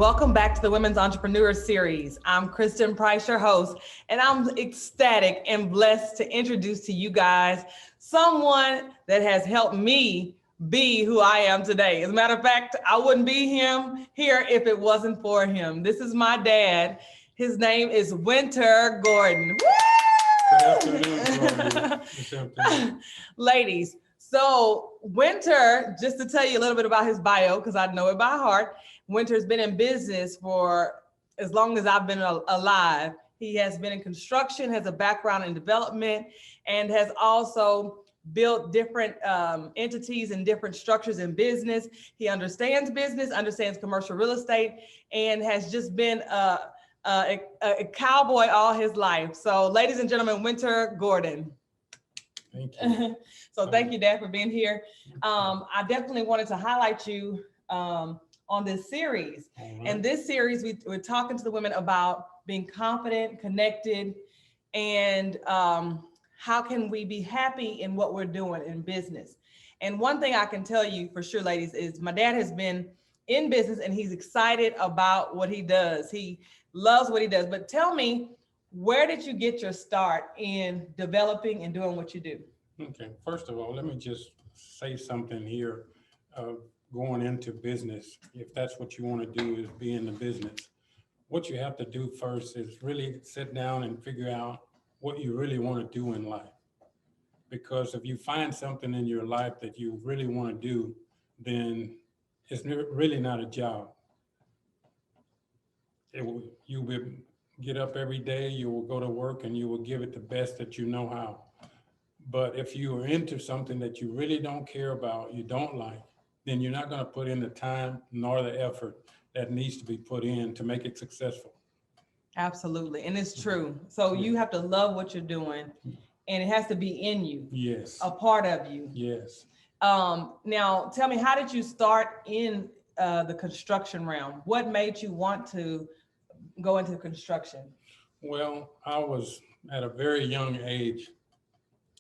welcome back to the Women's Entrepreneur Series. I'm Kristen Price, your host, and I'm ecstatic and blessed to introduce to you guys someone that has helped me be who I am today. As a matter of fact, I wouldn't be here if it wasn't for him. This is my dad. His name is Winter Gordon. Good afternoon. Ladies, so Winter, just to tell you a little bit about his bio, because I know it by heart, Winter's been in business for as long as I've been alive. He has been in construction, has a background in development, and has also built different entities and different structures in business. He understands business, understands commercial real estate, and has just been a cowboy all his life. So ladies and gentlemen, Winter Gordon. Thank you. So thank you, Dad, for being here. I definitely wanted to highlight you on this series. Right. And this series, we're talking to the women about being confident, connected, and how can we be happy in what we're doing in business. And one thing I can tell you for sure, ladies, is my dad has been in business and he's excited about what he does. He loves what he does. But tell me, where did you get your start in developing and doing what you do? Okay, first of all, let me just say something here. Going into business, if that's what you want to do, is be in the business. What you have to do first is really sit down and figure out what you really want to do in life. Because if you find something in your life that you really want to do, then it's really not a job. You will get up every day, you will go to work, and you will give it the best that you know how. But if you are into something that you really don't care about, you don't like, then you're not going to put in the time nor the effort that needs to be put in to make it successful. Absolutely. And it's true. So you have to love what you're doing, and it has to be in you. Yes. A part of you. Yes. Now, tell me, how did you start in the construction realm? What made you want to go into construction? Well, I was at a very young age,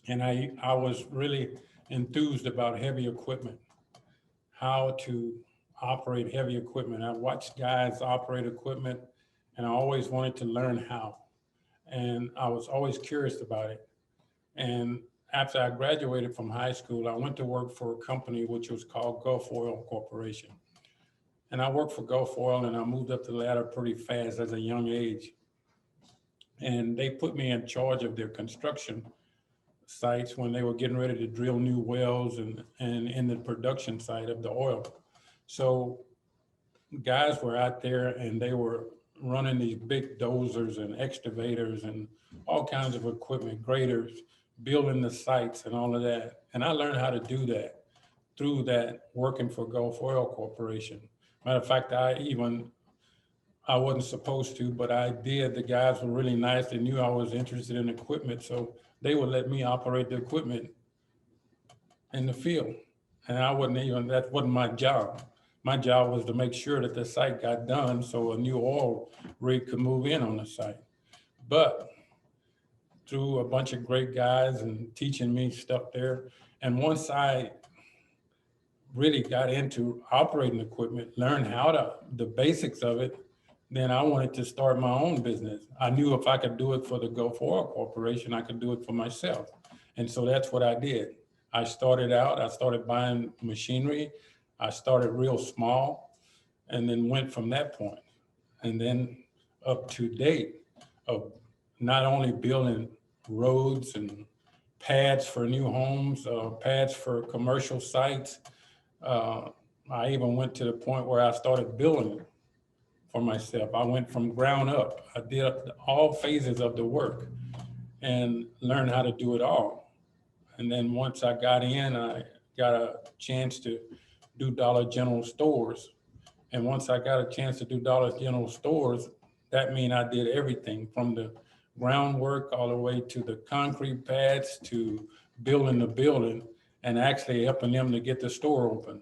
and I was really enthused about heavy equipment, how to operate heavy equipment. I watched guys operate equipment, and I always wanted to learn how. And I was always curious about it. And after I graduated from high school, I went to work for a company which was called Gulf Oil Corporation. And I worked for Gulf Oil, and I moved up the ladder pretty fast at a young age. And they put me in charge of their construction sites when they were getting ready to drill new wells and in the production side of the oil. So guys were out there and they were running these big dozers and excavators and all kinds of equipment, graders, building the sites and all of that. And I learned how to do that through that working for Gulf Oil Corporation. Matter of fact, I wasn't supposed to, but I did. The guys were really nice. They knew I was interested in equipment, so they would let me operate the equipment in the field. And that wasn't my job. My job was to make sure that the site got done so a new oil rig could move in on the site. But through a bunch of great guys and teaching me stuff there, and once I really got into operating equipment, learned the basics of it, then I wanted to start my own business. I knew if I could do it for the Gulf Oil Corporation, I could do it for myself. And so that's what I did. I started buying machinery. I started real small and then went from that point. And then up to date of not only building roads and pads for new homes, pads for commercial sites. I even went to the point where I started building for myself. I went from ground up. I did all phases of the work and learned how to do it all. And then once I got in, I got a chance to do Dollar General stores. And once I got a chance to do Dollar General stores, that means I did everything from the groundwork all the way to the concrete pads to building the building and actually helping them to get the store open.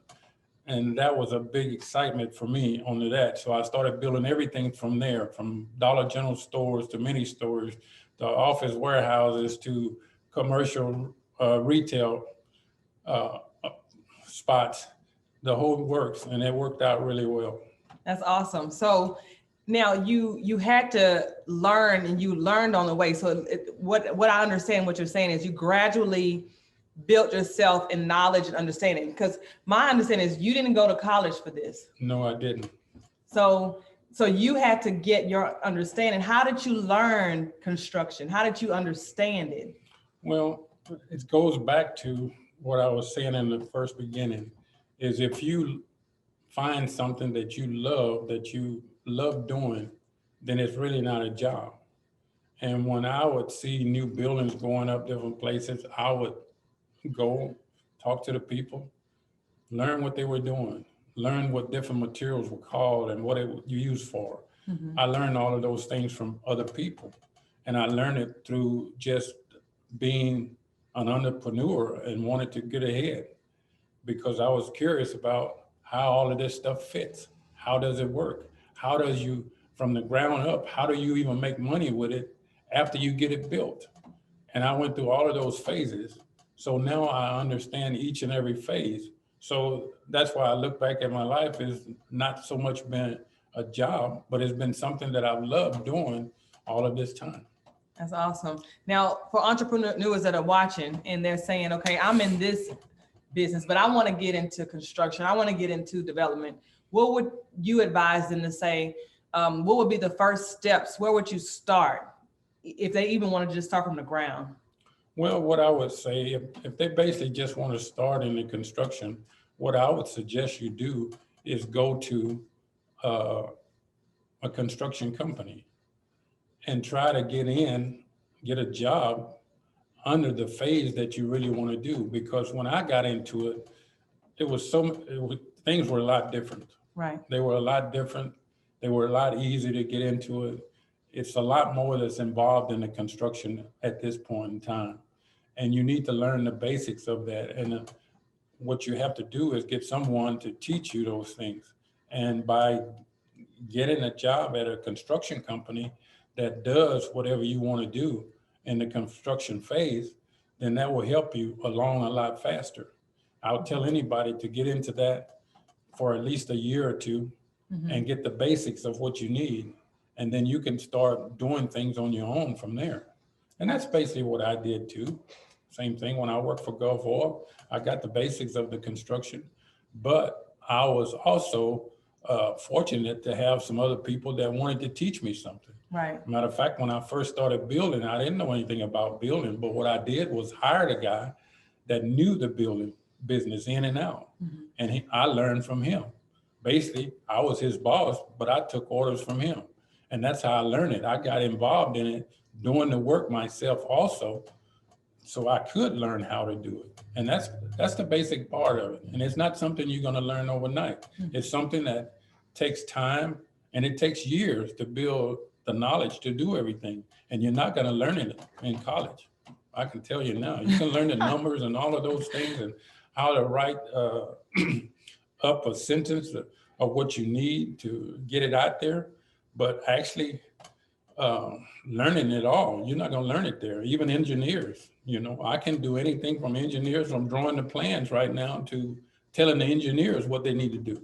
And that was a big excitement for me onto that. So I started building everything from there, from Dollar General stores to mini stores, to office warehouses to commercial retail spots. The whole works, and it worked out really well. That's awesome. So now you had to learn, and you learned on the way. So what I understand what you're saying is you gradually built yourself in knowledge and understanding. Because my understanding is you didn't go to college for this. No, I didn't. So you had to get your understanding. How did you learn construction? How did you understand it? Well, it goes back to what I was saying in the first beginning, is if you find something that you love doing, then it's really not a job. And when I would see new buildings going up different places, I would go talk to the people, learn what they were doing, learn what different materials were called and what it was used for. I learned all of those things from other people. And I learned it through just being an entrepreneur and wanted to get ahead, because I was curious about how all of this stuff fits. How does it work? How does you, from the ground up, how do you even make money with it after you get it built? And I went through all of those phases. So now I understand each and every phase. So that's why I look back at my life as not so much been a job, but it's been something that I've loved doing all of this time. That's awesome. Now, for entrepreneurs that are watching and they're saying, okay, I'm in this business, but I want to get into construction, I want to get into development, what would you advise them to say? What would be the first steps? Where would you start if they even want to just start from the ground? Well, what I would say, if they basically just want to start in the construction, what I would suggest you do is go to a construction company and try to get a job under the phase that you really want to do. Because when I got into it, things were a lot different. Right. They were a lot different. They were a lot easier to get into it. It's a lot more that's involved in the construction at this point in time. And you need to learn the basics of that. And what you have to do is get someone to teach you those things. And by getting a job at a construction company that does whatever you want to do in the construction phase, then that will help you along a lot faster. I'll tell anybody to get into that for at least a year or two and get the basics of what you need. And then you can start doing things on your own from there. And that's basically what I did too. Same thing when I worked for Gulf Oil, I got the basics of the construction, but I was also fortunate to have some other people that wanted to teach me something. Right. Matter of fact, when I first started building, I didn't know anything about building, but what I did was hired a guy that knew the building business in and out. And I learned from him. Basically, I was his boss, but I took orders from him. And that's how I learned it. I got involved in it, doing the work myself also, so I could learn how to do it. And that's the basic part of it. And it's not something you're gonna learn overnight. It's something that takes time, and it takes years to build the knowledge to do everything. And you're not gonna learn it in college. I can tell you now, you can learn the numbers and all of those things and how to write up a sentence of what you need to get it out there. But actually learning it all, you're not gonna learn it there. Even engineers, I can do anything from engineers, from drawing the plans right now to telling the engineers what they need to do.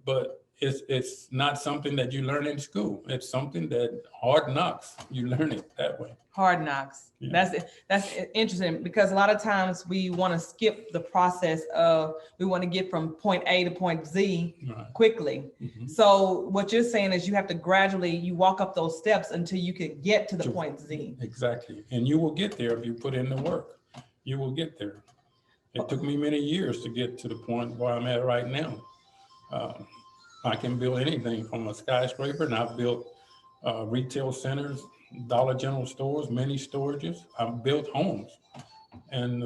But it's not something that you learn in school. It's something that hard knocks, you learn it that way. Hard knocks. Yeah. That's interesting, because a lot of times we want to skip the process of, we want to get from point A to point Z quickly. So what you're saying is you have to gradually, you walk up those steps until you can get to the point Z. Exactly. And you will get there if you put in the work. You will get there. It took me many years to get to the point where I'm at right now. I can build anything from a skyscraper, and I've built retail centers, Dollar General stores, mini storages. I've built homes, and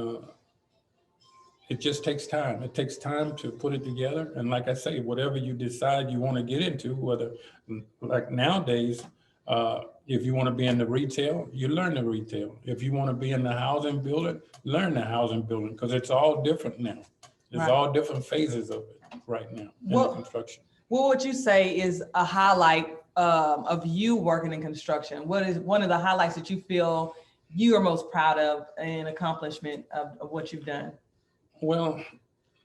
it just takes time. It takes time to put it together. And like I say, whatever you decide you want to get into, whether like nowadays, if you want to be in the retail, you learn the retail. If you want to be in the housing building, learn the housing building, because it's all different now. There's all different phases of it right now in the construction. What would you say is a highlight of you working in construction? What is one of the highlights that you feel you are most proud of and accomplishment of what you've done? Well,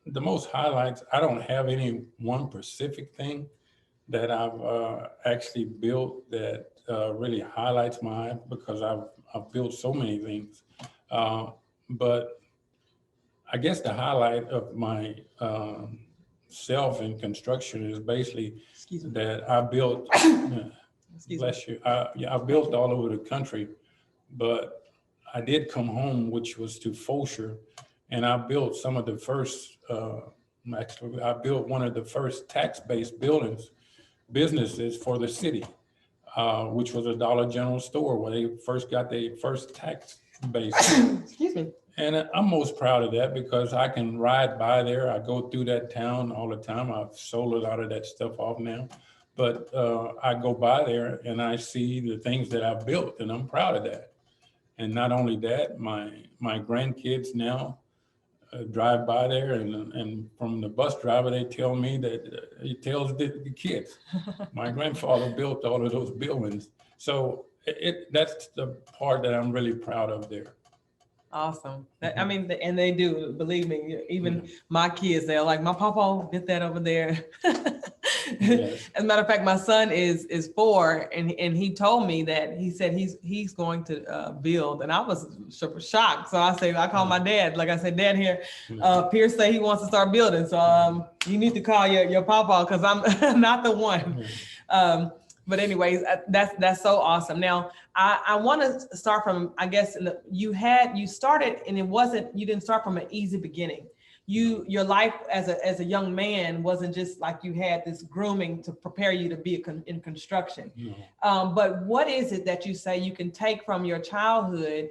the most highlights, I don't have any one specific thing, that I've actually built that really highlights because I've built so many things. But I guess the highlight of my self in construction is basically Excuse me. that I built, Excuse me. bless you, I built all over the country, but I did come home, which was to Fulshear, and I built some of the first, actually, I built one of the first tax-based businesses for the city, which was a Dollar General store where they first got their first tax-based. Excuse me. And I'm most proud of that because I can ride by there. I go through that town all the time. I've sold a lot of that stuff off now. But I go by there and I see the things that I've built, and I'm proud of that. And not only that, my grandkids now drive by there, and from the bus driver, they tell me that he tells the kids, my grandfather built all of those buildings. So that's the part that I'm really proud of there. Awesome. I mean, and they do, believe me, even my kids, they're like, my papa did that over there. Yes. As a matter of fact, my son is 4, and he told me that he said he's going to build, and I was super shocked. So I called my dad. Like I said, Dad, here, Pierce say he wants to start building. So you need to call your papa because I'm not the one. But anyways, that's so awesome. Now I want to start from, I guess, you started, and you didn't start from an easy beginning. Your life as a young man wasn't just like you had this grooming to prepare you to be in construction. No. But what is it that you say you can take from your childhood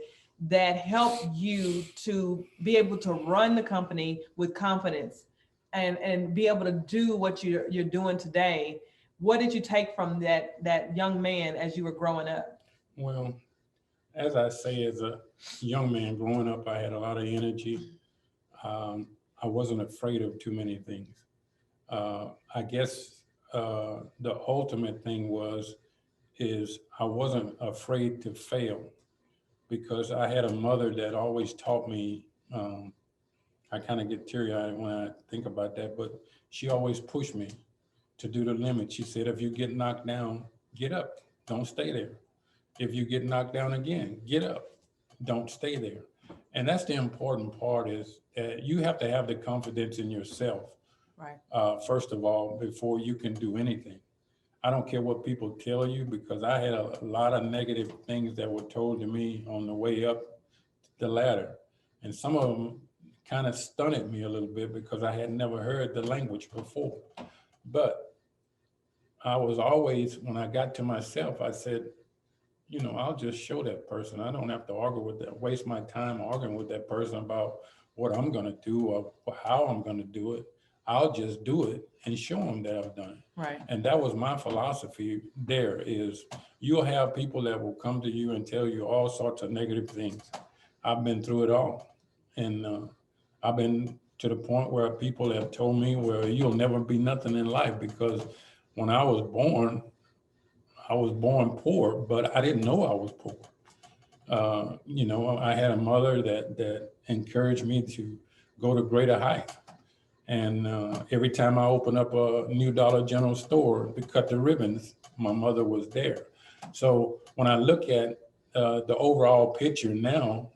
that helped you to be able to run the company with confidence and be able to do what you're doing today? What did you take from that young man as you were growing up? Well, as I say, as a young man growing up, I had a lot of energy. I wasn't afraid of too many things. I guess the ultimate thing is I wasn't afraid to fail because I had a mother that always taught me. I kind of get teary-eyed when I think about that, but she always pushed me to do the limit. She said, if you get knocked down, get up, don't stay there. If you get knocked down again, get up, don't stay there. And that's the important part is you have to have the confidence in yourself. Right. First of all, before you can do anything. I don't care what people tell you because I had a lot of negative things that were told to me on the way up the ladder. And some of them kind of stunted me a little bit because I had never heard the language before. But I was always, when I got to myself, I said, I'll just show that person. I don't have to waste my time arguing with that person about what I'm going to do or how I'm going to do it. I'll just do it and show them that I've done it. Right. And that was my philosophy there is you'll have people that will come to you and tell you all sorts of negative things. I've been through it all. And I've been to the point where people have told me, well, you'll never be nothing in life because when I was born poor, but I didn't know I was poor. I had a mother that encouraged me to go to greater heights. And every time I opened up a new Dollar General store to cut the ribbons, my mother was there. So when I look at the overall picture now,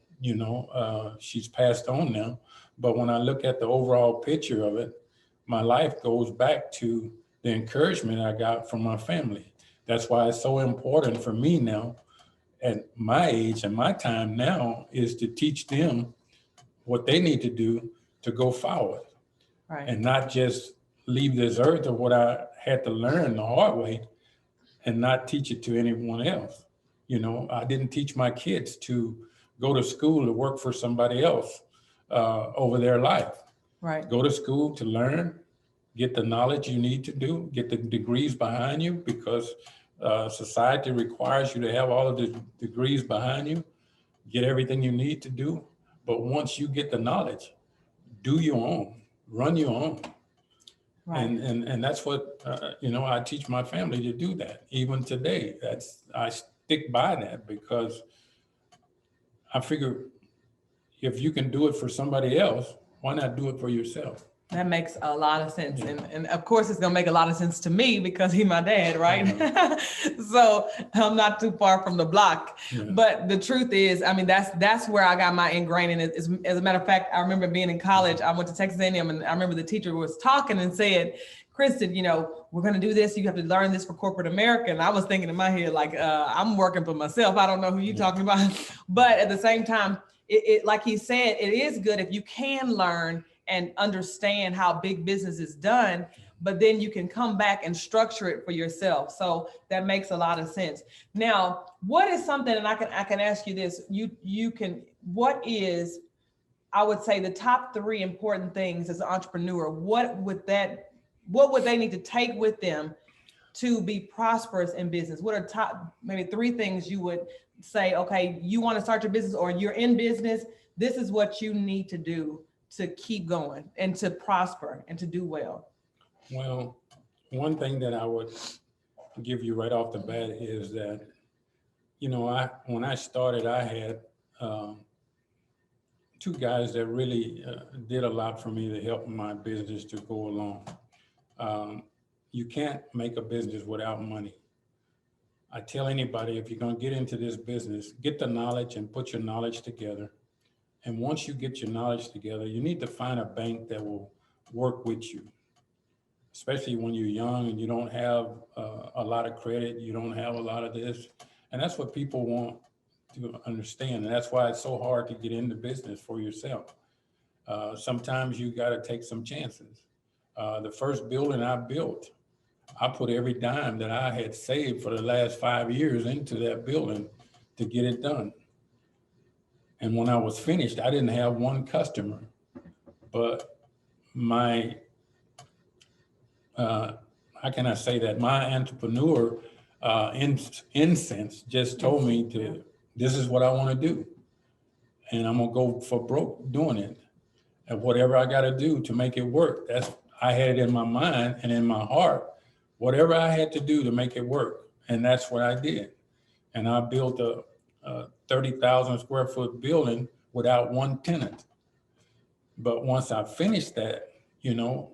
she's passed on now. But when I look at the overall picture of it, my life goes back to the encouragement I got from my family. That's why it's so important for me now at my age and my time now is to teach them what they need to do to go forward. Right. And not just leave this earth of what I had to learn the hard way and not teach it to anyone else. I didn't teach my kids to go to school to work for somebody else over their life. Right. Go to school to learn, get the knowledge you need to do, get the degrees behind you because society requires you to have all of the degrees behind you, get everything you need to do. But once you get the knowledge, do your own. Run your own. Right. And that's what, I teach my family to do that. Even today, I stick by that because I figure if you can do it for somebody else, why not do it for yourself? That makes a lot of sense. And of course, it's going to make a lot of sense to me because he's my dad, right? So I'm not too far from the block. Yeah. But the truth is, I mean, that's where I got my ingraining. As a matter of fact, I remember being in college, I went to Texas A&M, and I remember the teacher was talking and said, Kristen, you know, we're going to do this. You have to learn this for corporate America. And I was thinking in my head, like, I'm working for myself. I don't know who you're talking about. But at the same time, it like he said, it is good if you can learn and understand how big business is done, but then you can come back and structure it for yourself. So that makes a lot of sense. Now, what is something, and I can ask you this, what is, I would say, the top 3 important things as an entrepreneur? What would they need to take with them to be prosperous in business? What are top, maybe 3 things you would say, okay, you want to start your business or you're in business, this is what you need to do to keep going and to prosper and to do well? Well, one thing that I would give you right off the bat is that, you know, when I started, I had 2 guys that really did a lot for me to help my business to go along. You can't make a business without money. I tell anybody, if you're going to get into this business, get the knowledge and put your knowledge together. And once you get your knowledge together, you need to find a bank that will work with you, especially when you're young and you don't have a lot of credit, you don't have a lot of this. And that's what people want to understand. And that's why it's so hard to get into business for yourself. Sometimes you got to take some chances. The first building I built, I put every dime that I had saved for the last 5 years into that building to get it done. And when I was finished, I didn't have one customer, but my, how can I say that? My entrepreneur incense just told me this is what I want to do. And I'm gonna go for broke doing it. And whatever I gotta do to make it work, I had it in my mind and in my heart, whatever I had to do to make it work. And that's what I did. And I built a 30,000 square foot building without one tenant. But once I finished that, you know,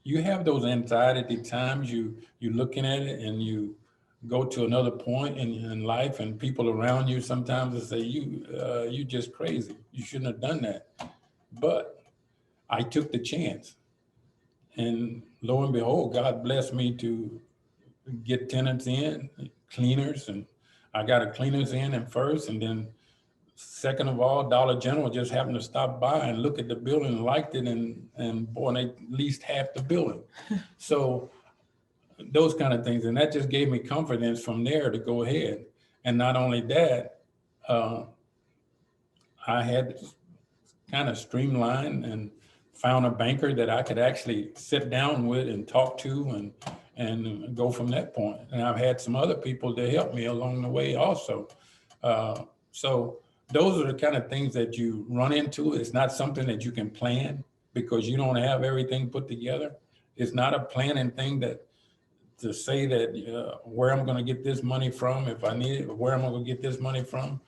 you have those anxiety times, you're looking at it and you go to another point in life and people around you sometimes will say, you just crazy. You shouldn't have done that. But I took the chance. And lo and behold, God blessed me to get tenants in, cleaners, and I got a cleaners in at first, and then second of all, Dollar General just happened to stop by and look at the building and liked it, and boy, they leased half the building. So those kind of things, and that just gave me confidence from there to go ahead. And not only that, I had kind of streamlined and found a banker that I could actually sit down with and talk to and go from that point. And I've had some other people to help me along the way also. So those are the kind of things that you run into. It's not something that you can plan because you don't have everything put together. It's not a planning thing to say that where I'm going to get this money from if I need it, where am I going to get this money from.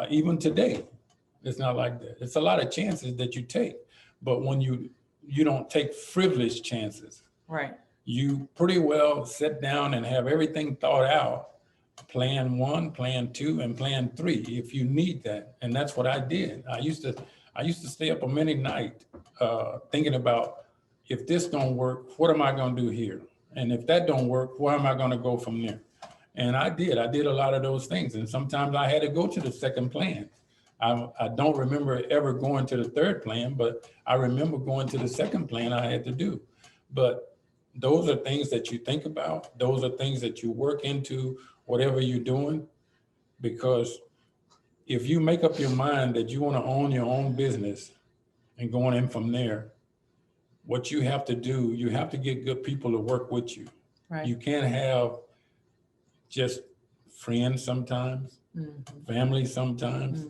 Even today, it's not like that. It's a lot of chances that you take, but when you don't take frivolous chances, right? You pretty well sit down and have everything thought out. Plan 1, plan 2, and plan 3 if you need that. And that's what I did. I used to stay up a many night thinking about, if this don't work, what am I going to do here? And if that don't work, where am I going to go from there? And I did a lot of those things. And sometimes I had to go to the second plan. I don't remember ever going to the third plan, but I remember going to the second plan I had to do. But those are things that you think about. Those are things that you work into whatever you're doing, because if you make up your mind that you want to own your own business and going in from there, what you have to do, you have to get good people to work with you. Right. You can't have just friends sometimes, family sometimes.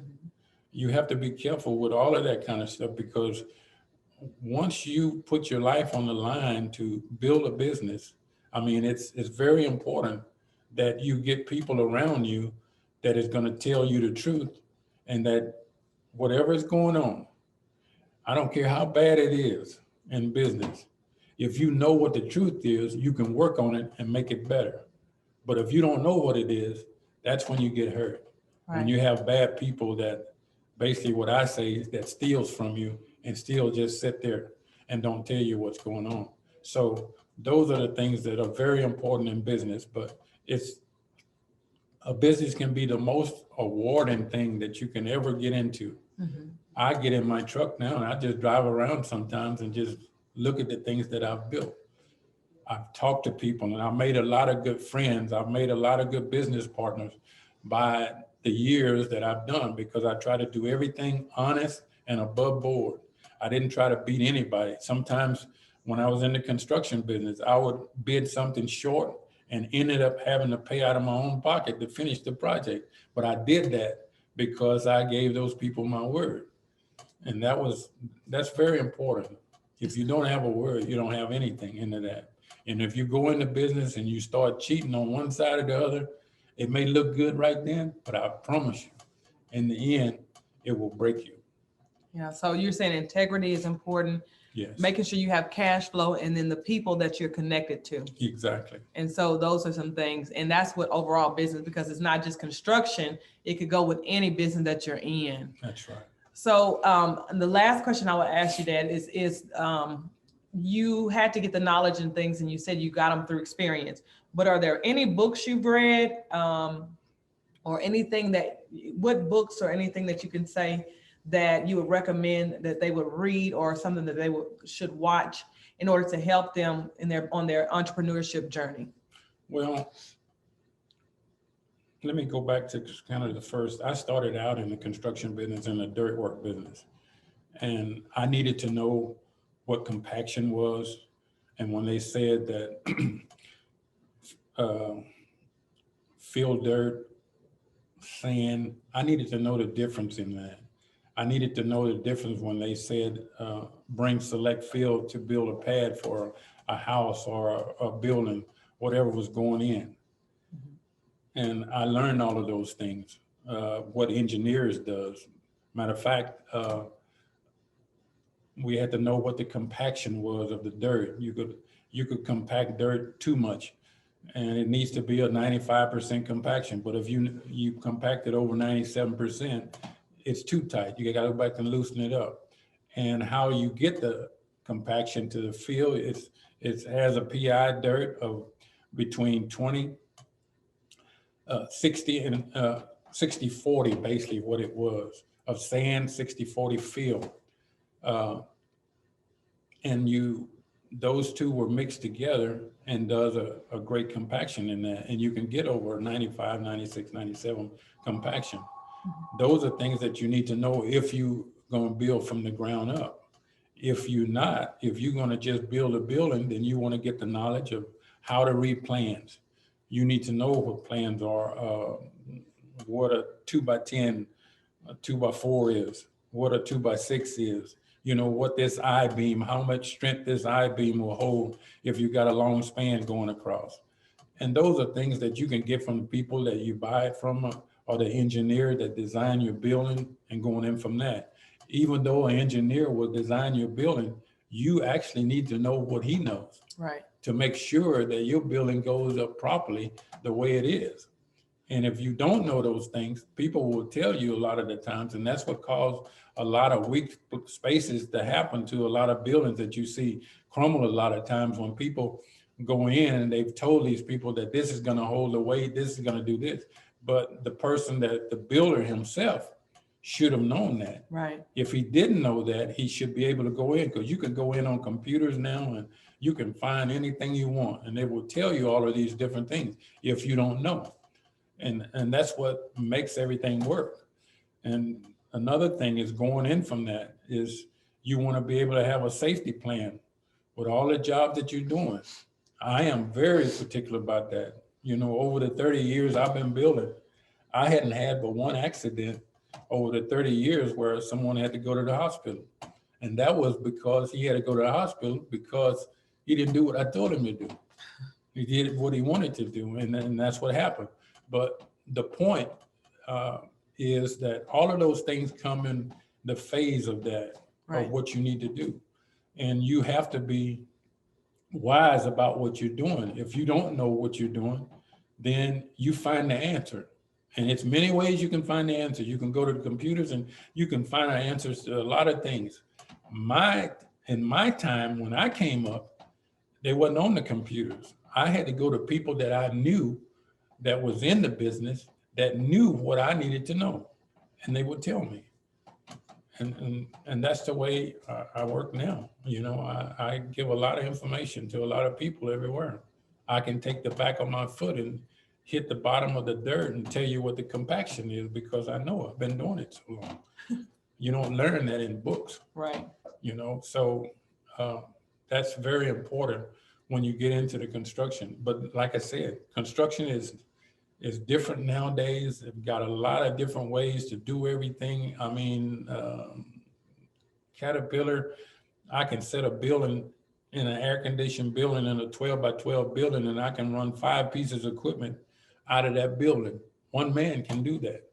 You have to be careful with all of that kind of stuff, because once you put your life on the line to build a business, I mean, it's very important that you get people around you that is going to tell you the truth, and that whatever is going on, I don't care how bad it is, in business. If you know what the truth is, you can work on it and make it better. But if you don't know what it is, that's when you get hurt. When Right. you have bad people that basically what I say is that steals from you and still just sit there and don't tell you what's going on. So those are the things that are very important in business, but it's a business can be the most rewarding thing that you can ever get into. Mhm. I get in my truck now and I just drive around sometimes and just look at the things that I've built. I've talked to people and I've made a lot of good friends. I've made a lot of good business partners by the years that I've done because I try to do everything honest and above board. I didn't try to beat anybody. Sometimes when I was in the construction business, I would bid something short and ended up having to pay out of my own pocket to finish the project. But I did that because I gave those people my word. And that's very important. If you don't have a word, you don't have anything into that. And if you go into business and you start cheating on one side or the other, it may look good right then, but I promise you, in the end, it will break you. Yeah, so you're saying integrity is important, Yes, making sure you have cash flow and then the people that you're connected to. exactly. And so those are some things, and that's what overall business, because it's not just construction, it could go with any business that you're in. That's right. So and the last question I would ask you, Dad, is you had to get the knowledge and things, and you said you got them through experience. But are there any books you've read, or anything what books or anything that you can say that you would recommend that they would read, or something that they should watch in order to help them on their entrepreneurship journey? Well, let me go back to kind of the first. I started out in the construction business, in the dirt work business, and I needed to know what compaction was. And when they said that fill dirt, sand, I needed to know the difference in that. I needed to know the difference when they said bring select fill to build a pad for a house or a building, whatever was going in. And I learned all of those things, what engineers does. Matter of fact, we had to know what the compaction was of the dirt. You could compact dirt too much, and it needs to be a 95% compaction. But if you compact it over 97%, it's too tight. You got to go back and loosen it up. And how you get the compaction to the field, it has a PI dirt of between 60 and 60-40, basically what it was, of sand, 60-40 fill. And those two were mixed together and does a great compaction in that. And you can get over 95, 96, 97 compaction. Those are things that you need to know if you're going to build from the ground up. If you're going to just build a building, then you want to get the knowledge of how to read plans. You need to know what plans are, what a 2x10, a 2x4 is, what a 2x6 is. You know, what this I-beam, how much strength this I-beam will hold if you got a long span going across. And those are things that you can get from the people that you buy it from, or the engineer that design your building, and going in from that. Even though an engineer will design your building, you actually need to know what he knows. Right. To make sure that your building goes up properly the way it is. And if you don't know those things, people will tell you a lot of the times, and that's what caused a lot of weak spaces to happen to a lot of buildings that you see crumble a lot of times when people go in and they've told these people that this is going to hold the weight, this is going to do this. But the builder himself should have known that. Right. If he didn't know that, he should be able to go in, because you can go in on computers now and you can find anything you want, and they will tell you all of these different things if you don't know. And that's what makes everything work. And another thing is, going in from that is, you want to be able to have a safety plan with all the jobs that you're doing. I am very particular about that. You know, over the 30 years I've been building, I hadn't had but one accident over the 30 years where someone had to go to the hospital. And that was because he had to go to the hospital because he didn't do what I told him to do. He did what he wanted to do, and that's what happened. But the point is that all of those things come in the phase of that, Right. of what you need to do. And you have to be wise about what you're doing. If you don't know what you're doing, then you find the answer. And it's many ways you can find the answer. You can go to the computers and you can find the answers to a lot of things. In my time, when I came up, they wasn't on the computers. I had to go to people that I knew that was in the business that knew what I needed to know, and they would tell me. And that's the way I work now. You know, I give a lot of information to a lot of people everywhere. I can take the back of my foot and hit the bottom of the dirt and tell you what the compaction is because I know I've been doing it so long. You don't learn that in books. Right. You know, so that's very important when you get into the construction. But like I said, construction is different nowadays. They've got a lot of different ways to do everything. I mean, Caterpillar, I can set a building in an air-conditioned building in a 12 by 12 building, and I can run 5 pieces of equipment out of that building. One man can do that.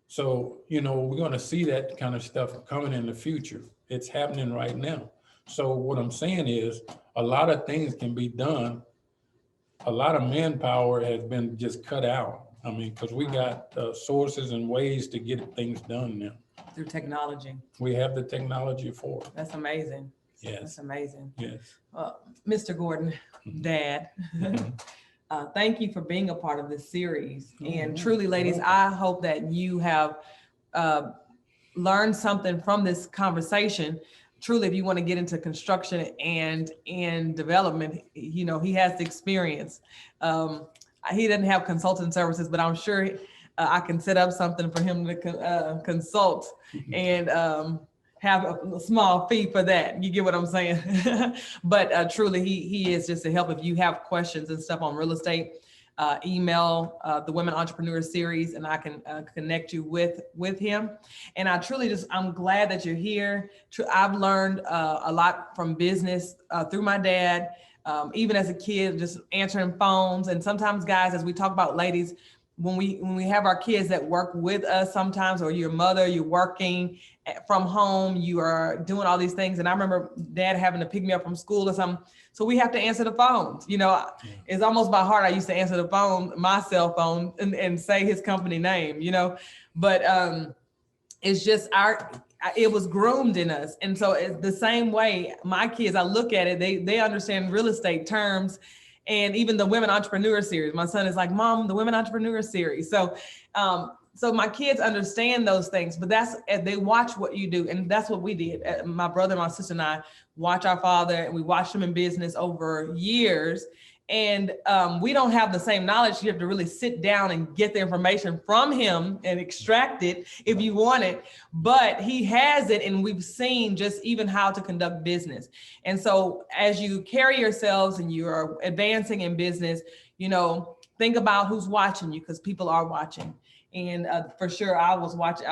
So, you know, we're going to see that kind of stuff coming in the future. It's happening right now. So what I'm saying is a lot of things can be done. A lot of manpower has been just cut out. I mean, because we got sources and ways to get things done now. Through technology. We have the technology for it. That's amazing. Yes. That's amazing. Yes. Mr. Gordon, Dad, thank you for being a part of this series. And truly, ladies, I hope that you have learned something from this conversation. Truly, if you want to get into construction and in development, you know, he has the experience. He doesn't have consulting services, but I'm sure I can set up something for him to consult and have a small fee for that. You get what I'm saying? But truly, he is just to help. If you have questions and stuff on real estate, email the Women Entrepreneur Series, and I can connect you with him. And I truly I'm glad that you're here. I've learned a lot from business through my dad, even as a kid, just answering phones. And sometimes, guys, as we talk about, ladies, when we have our kids that work with us sometimes, or your mother, you're working from home, you are doing all these things. And I remember Dad having to pick me up from school or something. So we have to answer the phones. You know, It's almost by heart. I used to answer the phone, my cell phone, and say his company name, you know, but it's just it was groomed in us. And so it's the same way my kids, I look at it, they understand real estate terms. And even the Women Entrepreneur Series, my son is like, Mom, the Women Entrepreneur Series. So, so my kids understand those things, but they watch what you do. And that's what we did. My brother, my sister, and I watch our father, and we watched him in business over years. And we don't have the same knowledge. You have to really sit down and get the information from him and extract it if you want it. But he has it, and we've seen just even how to conduct business. And so as you carry yourselves and you are advancing in business, you know, think about who's watching you, because people are watching. And for sure, I've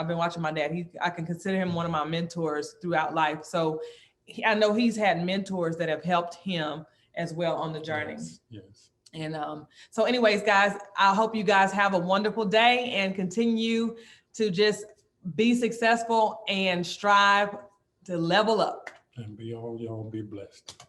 been watching my dad. I can consider him one of my mentors throughout life. So I know he's had mentors that have helped him as well on the journey. Yes. And so anyways, guys, I hope you guys have a wonderful day and continue to just be successful and strive to level up. And y'all be blessed.